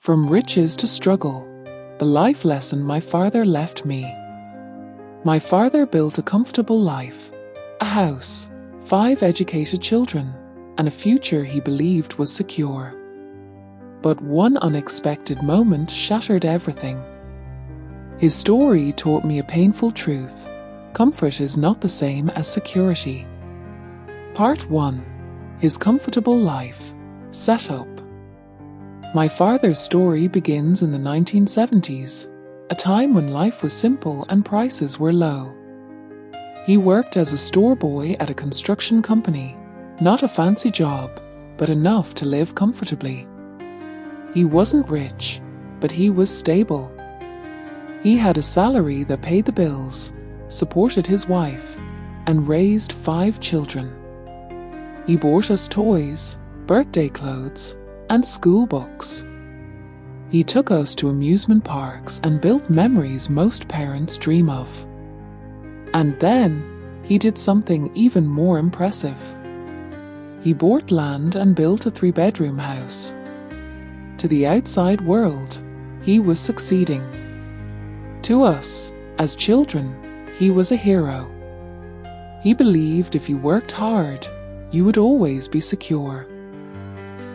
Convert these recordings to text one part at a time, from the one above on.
From riches to struggle, the life lesson my father left me. My father built a comfortable life, a house, 5 educated children, and a future he believed was secure. But one unexpected moment shattered everything. His story taught me a painful truth: comfort is not the same as security. Part 1. His comfortable life. Setup. My father's story begins in the 1970s, a time when life was simple and prices were low. He worked as a store boy at a construction company, not a fancy job, but enough to live comfortably. He wasn't rich, but he was stable. He had a salary that paid the bills, supported his wife, and raised 5 children. He bought us toys, birthday clothes, and school books. He took us to amusement parks and built memories most parents dream of. And then, he did something even more impressive. He bought land and built a 3-bedroom house. To the outside world, he was succeeding. To us, as children, he was a hero. He believed if you worked hard, you would always be secure.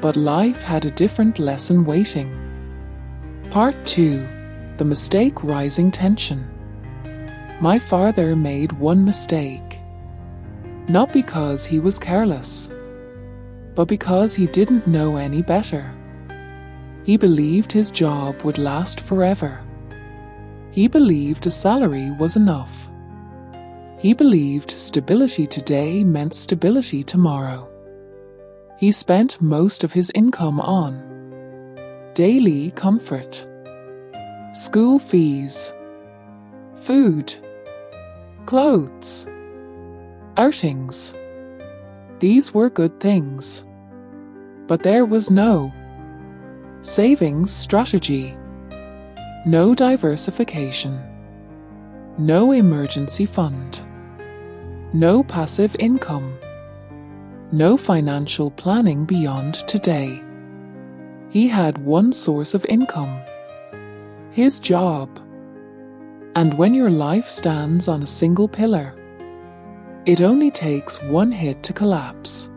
But life had a different lesson waiting. Part 2. The mistake: rising tension. My father made one mistake. Not because he was careless, but because he didn't know any better. He believed his job would last forever. He believed a salary was enough. He believed stability today meant stability tomorrow. He spent most of his income on daily comfort, school fees, food, clothes, outings. These were good things. But there was no savings strategy, no diversification, no emergency fund, no passive income, no financial planning beyond today. He had one source of income: his job. And when your life stands on a single pillar, it only takes one hit to collapse.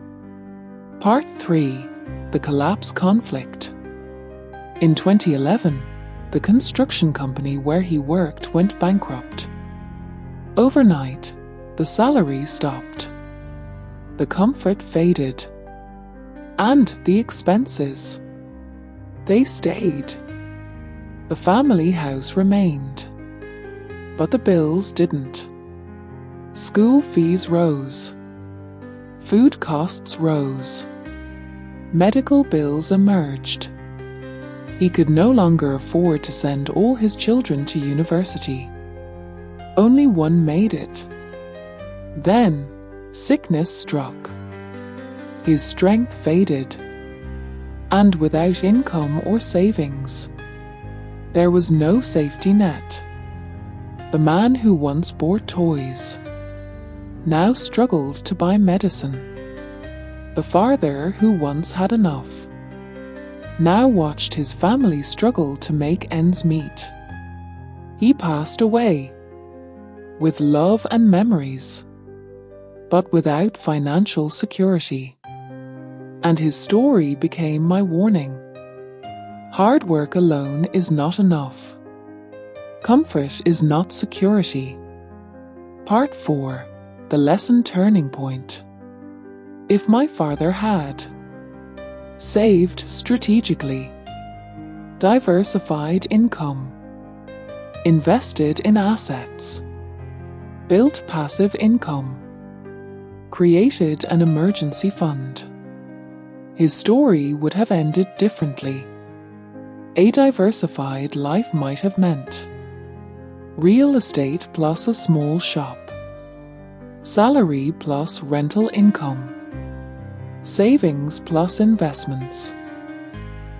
Part 3. The collapse conflict. In 2011, the construction company where he worked went bankrupt. Overnight, the salary stopped. The comfort faded. And the expenses. They stayed. The family house remained. But the bills didn't. School fees rose. Food costs rose. Medical bills emerged. He could no longer afford to send all his children to university. Only one made it. Then, sickness struck. His strength faded. And without income or savings, there was no safety net. The man who once bought toys now struggled to buy medicine. The father who once had enough now watched his family struggle to make ends meet. He passed away with love and memories, but without financial security. And his story became my warning. Hard work alone is not enough. Comfort is not security. Part 4. The lesson turning point. If my father had saved strategically, diversified income, invested in assets, built passive income, created an emergency fund, his story would have ended differently. A diversified life might have meant real estate plus a small shop, salary plus rental income, savings plus investments,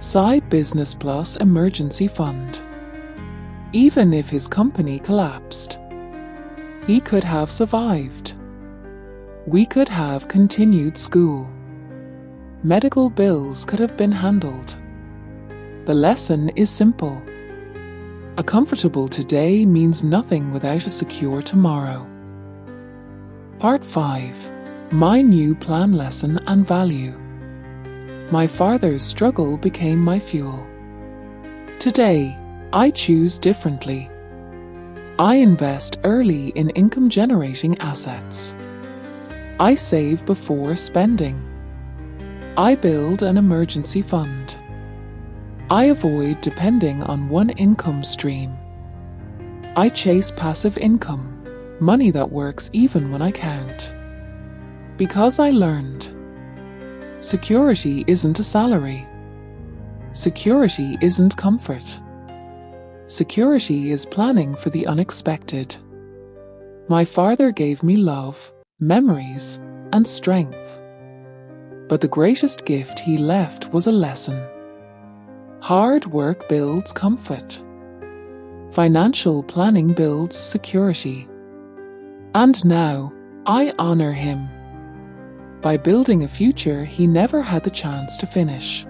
side business plus emergency fund. Even if his company collapsed, he could have survived. We could have continued school. Medical bills could have been handled. The lesson is simple. A comfortable today means nothing without a secure tomorrow. Part 5. My new plan, lesson and value. My father's struggle became my fuel. Today, I choose differently. I invest early in income-generating assets. I save before spending. I build an emergency fund. I avoid depending on one income stream. I chase passive income, money that works even when I can't. Because I learned. Security isn't a salary. Security isn't comfort. Security is planning for the unexpected. My father gave me love, memories, and strength. But the greatest gift he left was a lesson. Hard work builds comfort. Financial planning builds security. And now, I honor him. By building a future he never had the chance to finish.